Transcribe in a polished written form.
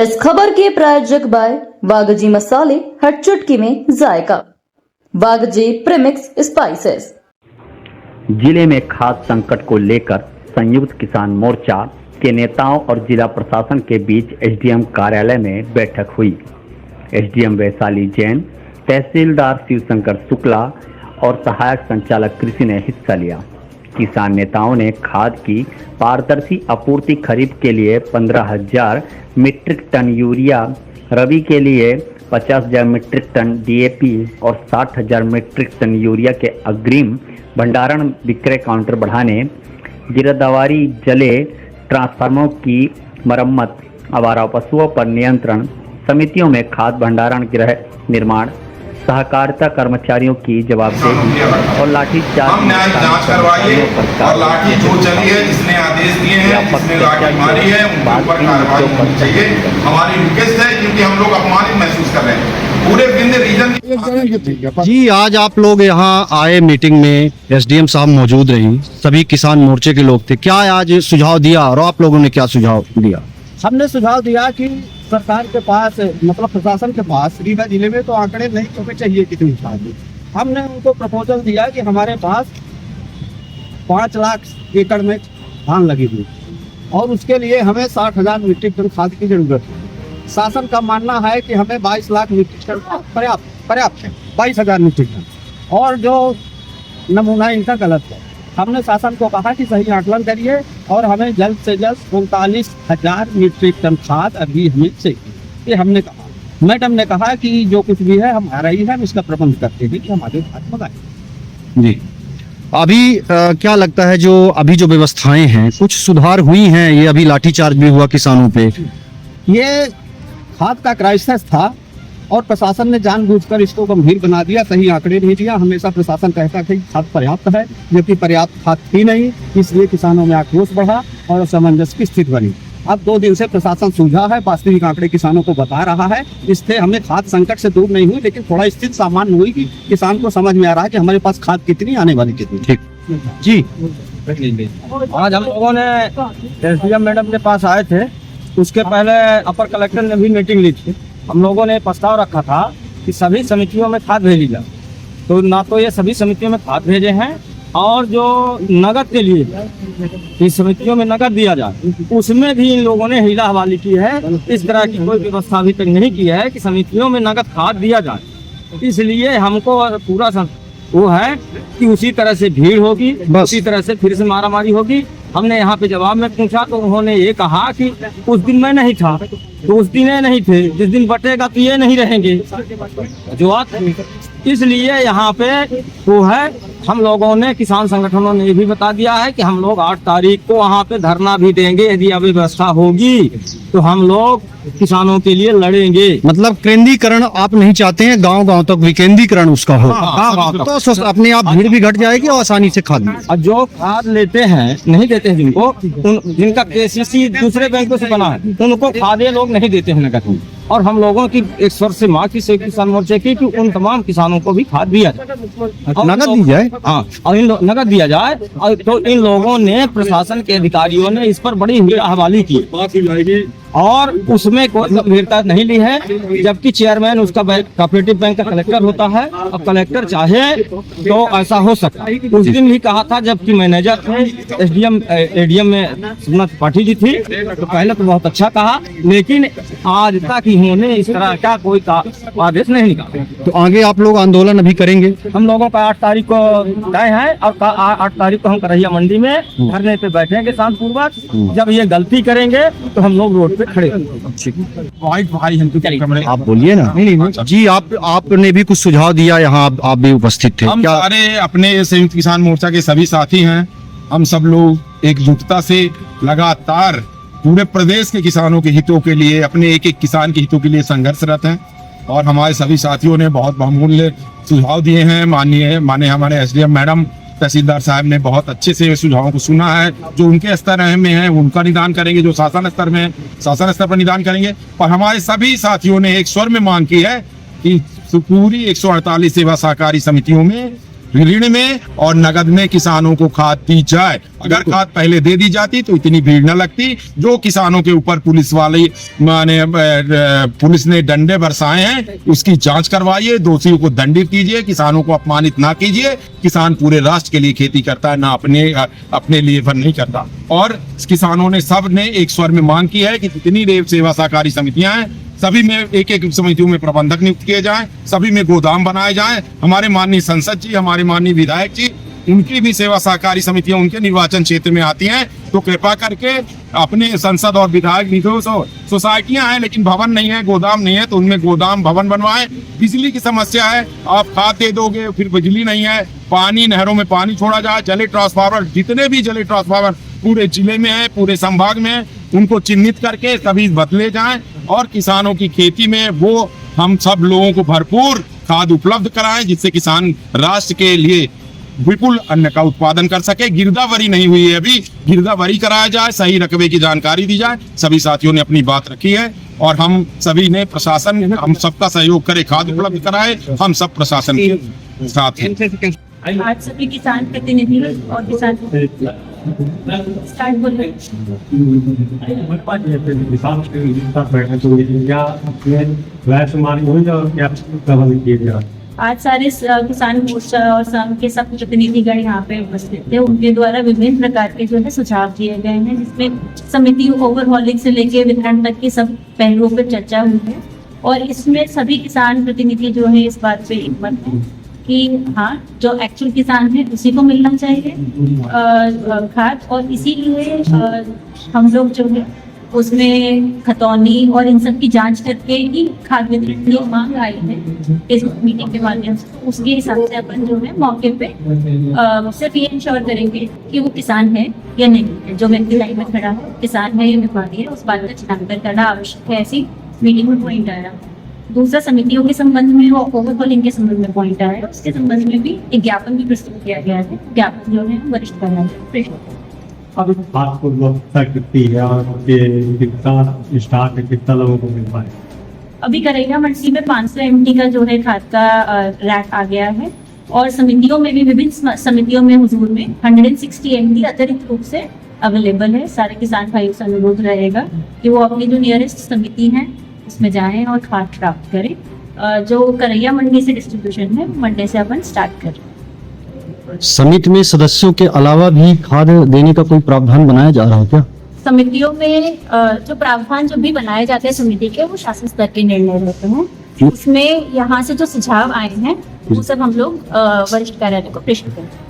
इस खबर के प्रायोजक बाय वागजी मसाले, हर चुटकी में जायका। वागजी प्रीमिक्स स्पाइसेस। जिले में खाद्य संकट को लेकर संयुक्त किसान मोर्चा के नेताओं और जिला प्रशासन के बीच एसडीएम कार्यालय में बैठक हुई। एसडीएम वैशाली जैन, तहसीलदार शिवशंकर शुक्ला और सहायक संचालक कृषि ने हिस्सा लिया। किसान नेताओं ने खाद की पारदर्शी आपूर्ति खरीद के लिए 15,000 मीट्रिक टन यूरिया, रबी के लिए 50,000 मीट्रिक टन डीएपी और 60,000 मीट्रिक टन यूरिया के अग्रिम भंडारण विक्रय काउंटर बढ़ाने, गिरदावरी जले ट्रांसफार्मरों की मरम्मत, आवारा पशुओं पर नियंत्रण, समितियों में खाद भंडारण गृह निर्माण, सहकारिता कर्मचारियों की जवाबदेही और लाठीचार्ज हम न्याय जांच करवाइए और लाठी जो चली है, जिसने आदेश दिए हैं, जिसने लाठी मारी है, उन पर कार्रवाई होनी चाहिए। हमारी रिक्वेस्ट है, क्योंकि हम लोग अपमानित महसूस कर रहे हैं पूरे विंध्य रीजन। जी, आज आप लोग यहाँ आए मीटिंग में, एसडीएम साहब मौजूद रही, सभी किसान मोर्चे के लोग थे। क्या आज सुझाव दिया और आप लोगों ने क्या सुझाव दिया? हमने सुझाव दिया कि सरकार के पास, मतलब प्रशासन के पास रीवा जिले में तो आंकड़े नहीं होने चाहिए कितनी खाद। हमने उनको प्रपोजल दिया कि हमारे पास 5 लाख एकड़ में धान लगी हुई और उसके लिए हमें 60,000 मीट्रिक टन खाद की जरूरत है। शासन का मानना है कि हमें 22 लाख मीट्रिक टन पर्याप्त है, 22,000 मीट्रिक टन, और जो नमूना इनका गलत है। हमने शासन को कहा कि सही आकलन करिए और हमें जल्द से जल्द 39,000 मीट्रिक टन खाद अभी हमें चाहिए। ये हमने कहा। मैडम ने कहा कि जो कुछ भी है हम आ रही है, हम इसका प्रबंध करते हैं कि हम आगे खाद मंगाएं। जी, अभी क्या लगता है जो अभी जो व्यवस्थाएं हैं, कुछ सुधार हुई हैं? ये अभी लाठीचार्ज भी हुआ किसानों पे। ये खाद का क्राइसिस था और प्रशासन ने जानबूझकर इसको गंभीर बना दिया, सही आंकड़े नहीं दिया। हमेशा प्रशासन कहता है कि खाद पर्याप्त है, जबकि पर्याप्त खाद थी नहीं, इसलिए किसानों में आक्रोश बढ़ा और असमंजस की स्थिति बनी। अब 2 दिन से प्रशासन सूझा है, वास्तविक आंकड़े किसानों को बता रहा है। इससे हमें खाद संकट से दूर नहीं हुई, लेकिन थोड़ा स्थिति सामान्य हुई कि किसान को समझ में आ रहा है कि हमारे पास खाद कितनी, आने वाली कितनी। ठीक जी, आज हम लोगों ने एसडीएम मैडम के पास आए थे, उसके पहले अपर कलेक्टर ने भी मीटिंग ली थी। हम लोगों ने प्रस्ताव रखा था कि सभी समितियों में खाद भेजी जाए, तो ना तो ये सभी समितियों में खाद भेजे हैं और जो नगद के लिए इस समितियों में नगद दिया जाए, उसमें भी इन लोगों ने हीला हवाली की है। इस तरह की कोई व्यवस्था अभी तक नहीं की है कि समितियों में नगद खाद दिया जाए। इसलिए हमको पूरा वो है कि उसी तरह से भीड़ होगी, उसी तरह से फिर से मारामारी होगी। हमने यहाँ पे जवाब में पूछा तो उन्होंने ये कहा कि उस दिन मैं नहीं था, तो उस दिन ये नहीं थे, जिस दिन बटेगा तो ये नहीं रहेंगे जो आज। इसलिए यहाँ पे वो है, हम लोगों ने, किसान संगठनों ने ये भी बता दिया है कि हम लोग 8 तारीख को वहाँ पे धरना भी देंगे। यदि अव्यवस्था होगी तो हम लोग किसानों के लिए लड़ेंगे। मतलब केंद्रीकरण आप नहीं चाहते हैं, गांव-गांव तक विकेंद्रीकरण उसका हो। तो अपने आप भीड़ भी घट जाएगी और आसानी से खाद। और जो खाद लेते हैं, नहीं देते हैं जिनको, जिनका केसीसी दूसरे बैंकों से बना है, उनको खादे लोग नहीं देते हैं नगद। और हम लोगों की एक स्वर से माँ की से किसान मोर्चे की कि उन तमाम किसानों को भी खाद दिया जाए, नगद दी जाए। हाँ, और नगद दिया जाए। और तो इन लोगों ने, प्रशासन के अधिकारियों ने इस पर बड़ी हवाली की और उसमें कोई गंभीरता नहीं ली है। जबकि चेयरमैन उसका कोऑपरेटिव बैंक का कलेक्टर होता है, और कलेक्टर चाहे तो ऐसा हो सकता है। उस दिन भी कहा था, जबकि मैनेजर थे एसडीएम, एडीएम में सुमना त्रिपाठी जी थी, तो पहले तो बहुत अच्छा कहा, लेकिन आज तक इन्होंने इस तरह का कोई आदेश नहीं निकाला। तो आगे आप लोग आंदोलन अभी करेंगे? हम लोगों का 8 तारीख को तय है और 8 तारीख को हम करैया मंडी में धरने पे बैठेंगे शांतिपूर्वक। जब ये गलती करेंगे तो हम लोग रोड पे खड़े। आप बोलिए ना। जी, आपने भी कुछ सुझाव दिया, यहाँ आप भी उपस्थित थे। हम सारे अपने संयुक्त किसान मोर्चा के सभी साथी हैं। हम सब लोग एकजुटता से लगातार पूरे प्रदेश के किसानों के हितों के लिए, अपने एक एक किसान के हितों के लिए संघर्षरत हैं। और हमारे सभी साथियों ने बहुत बहुमूल्य सुझाव दिए हैं। माने हमारे एसडीएम मैडम, तहसीलदार साहब ने बहुत अच्छे से सुझावों को सुना है। जो उनके स्तर में है उनका निदान करेंगे, जो शासन स्तर में है शासन स्तर पर निदान करेंगे। और हमारे सभी साथियों ने एक स्वर में मांग की है कि पूरी 148 सेवा सहकारी समितियों में ऋण में और नगद में किसानों को खाद दी जाए। अगर खाद पहले दे दी जाती तो इतनी भीड़ न लगती। जो किसानों के ऊपर पुलिस ने डंडे बरसाए हैं उसकी जांच करवाइए, दोषियों को दंडित कीजिए, किसानों को अपमानित ना कीजिए। किसान पूरे राष्ट्र के लिए खेती करता है, ना अपने लिए पर नहीं करता। और किसानों ने सब ने एक स्वर में मांग की है कि जितनी रेव सेवा सहकारी समितियां हैं सभी में एक एक समितियों में प्रबंधक नियुक्त किए जाएं, सभी में गोदाम बनाए जाएं। हमारे माननीय सांसद जी, हमारे माननीय विधायक जी, उनकी भी सेवा सहकारी समितियां उनके निर्वाचन क्षेत्र में आती हैं, तो कृपा करके अपने संसद और विधायक निधि सोसाइटियां हैं लेकिन भवन नहीं है, गोदाम नहीं है, तो उनमें गोदाम भवन बनवाएं। बिजली की समस्या है, आप खाद दे दोगे फिर बिजली नहीं है, पानी नहरों में पानी छोड़ा जाए, जले ट्रांसफार्मर, जितने भी जले ट्रांसफार्मर पूरे जिले में है, पूरे संभाग में है, उनको चिन्हित करके सभी बदले जाएं और किसानों की खेती में वो हम सब लोगों को भरपूर खाद उपलब्ध कराएं, जिससे किसान राष्ट्र के लिए विपुल अन्न का उत्पादन कर सके। गिरदावरी नहीं हुई है अभी, गिरदावरी कराया जाए, सही रकबे की जानकारी दी जाए। सभी साथियों ने अपनी बात रखी है और हम सभी ने प्रशासन हम सबका सहयोग करे, खाद उपलब्ध कराए, हम सब प्रशासन के साथ हैं। आज सभी किसान प्रतिनिधि और किसान स्टार्ट बोल रहे आज सारे किसान मोर्चा और संघ के सब प्रतिनिधिगण यहाँ पे उपस्थित थे। उनके द्वारा विभिन्न प्रकार के जो है सुझाव दिए गए हैं, जिसमें समिति ओवरहॉलिंग से लेके वितरण तक की सब पहलुओं पर चर्चा हुई है। और इसमें सभी किसान प्रतिनिधि जो है इस बात पे एकमत है कि हाँ, जो एक्चुअल किसान है उसी को मिलना चाहिए खाद, और इसीलिए हम लोग जो है उसमें खतौनी और इन सब की जांच करके ही खाद वितरण की मांग आई है इस मीटिंग के माध्यम से। तो उसके हिसाब से अपन जो है मौके पे सिर्फ ये इंश्योर करेंगे कि वो किसान है या नहीं है, जो व्यक्ति लाइन में खड़ा है किसान है या व्यापारी है, उस बात का चिन्हांकन करना आवश्यक है। ऐसी मीटिंग में पॉइंट आया। दूसरा, समितियों के संबंध में और ओवरऑल के संबंध में पॉइंट आया है, उसके संबंध में भी एक ज्ञापन भी प्रस्तुत किया गया है। ज्ञापन जो है वरिष्ठ कार्यालय अब बात को सकती है और कितना स्टार्ट कितना लोगों को मिल पाए। अभी करेगा मंडी में 500 MT का जो है खाद का रैक आ गया है, और समितियों में भी विभिन्न समितियों में हुजूर में 160 MT अतिरिक्त रूप से अवेलेबल है। सारे किसान भाइयों से अनुरोध रहेगा कि वो अपनी जो नियरेस्ट समिति है उसमें जाएं और खाद प्राप्त करें। जो करैया मंडी से डिस्ट्रीब्यूशन है, मंडे से अपन स्टार्ट करें। समिति में सदस्यों के अलावा भी खाद देने का कोई प्रावधान बनाया जा रहा है क्या? समितियों में जो प्रावधान जो भी बनाए जाते हैं समिति के, वो शासन स्तर के निर्णय रहते हैं। उसमें यहाँ से जो सुझाव आए हैं वो सब हम लोग वरिष्ठ कार्यालय को प्रेषित करेंगे।